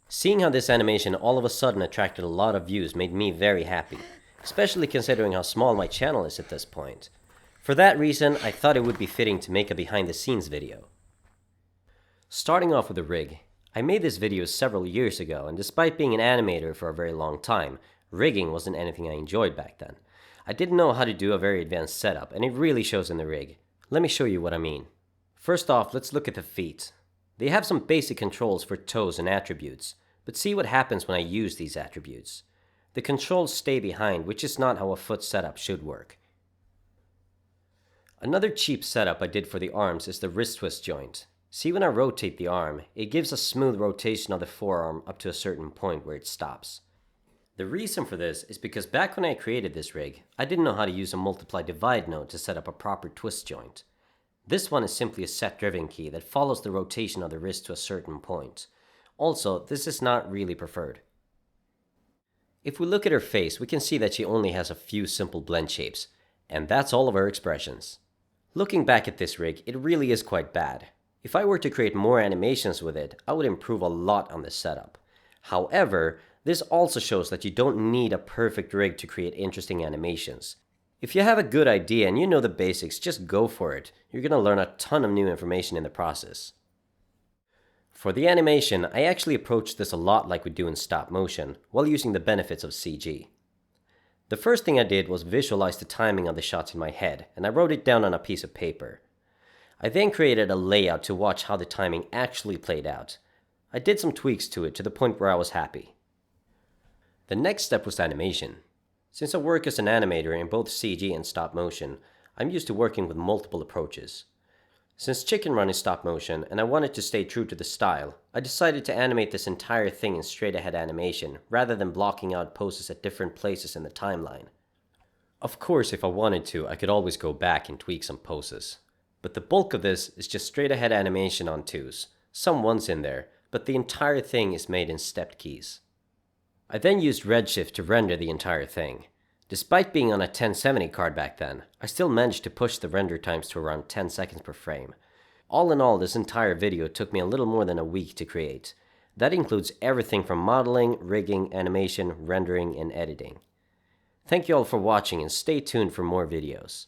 Seeing how this animation all of a sudden attracted a lot of views made me very happy, especially considering how small my channel is at this point. For that reason, I thought it would be fitting to make a behind the scenes video. Starting off with the rig, I made this video several years ago, and despite being an animator for a very long time, rigging wasn't anything I enjoyed back then. I didn't know how to do a very advanced setup, and it really shows in the rig. Let me show you what I mean. First off, let's look at the feet. They have some basic controls for toes and attributes, but see what happens when I use these attributes. The controls stay behind, which is not how a foot setup should work. Another cheap setup I did for the arms is the wrist twist joint. See, when I rotate the arm, it gives a smooth rotation of the forearm up to a certain point where it stops. The reason for this is because back when I created this rig, I didn't know how to use a multiply divide node to set up a proper twist joint. This one is simply a set driven key that follows the rotation of the wrist to a certain point. Also, this is not really preferred. If we look at her face, we can see that she only has a few simple blend shapes, and that's all of her expressions. Looking back at this rig, it really is quite bad. If I were to create more animations with it, I would improve a lot on this setup. However, this also shows that you don't need a perfect rig to create interesting animations. If you have a good idea and you know the basics, just go for it. You're gonna learn a ton of new information in the process. For the animation, I actually approached this a lot like we do in stop motion, while using the benefits of CG. The first thing I did was visualize the timing of the shots in my head, and I wrote it down on a piece of paper. I then created a layout to watch how the timing actually played out. I did some tweaks to it to the point where I was happy. The next step was animation. Since I work as an animator in both CG and stop motion, I'm used to working with multiple approaches. Since Chicken Run is stop motion and I wanted to stay true to the style, I decided to animate this entire thing in straight ahead animation rather than blocking out poses at different places in the timeline. Of course, if I wanted to, I could always go back and tweak some poses. But the bulk of this is just straight ahead animation on twos, some ones in there, but the entire thing is made in stepped keys. I then used Redshift to render the entire thing. Despite being on a 1070 card back then, I still managed to push the render times to around 10 seconds per frame. All in all, this entire video took me a little more than a week to create. That includes everything from modeling, rigging, animation, rendering, and editing. Thank you all for watching and stay tuned for more videos.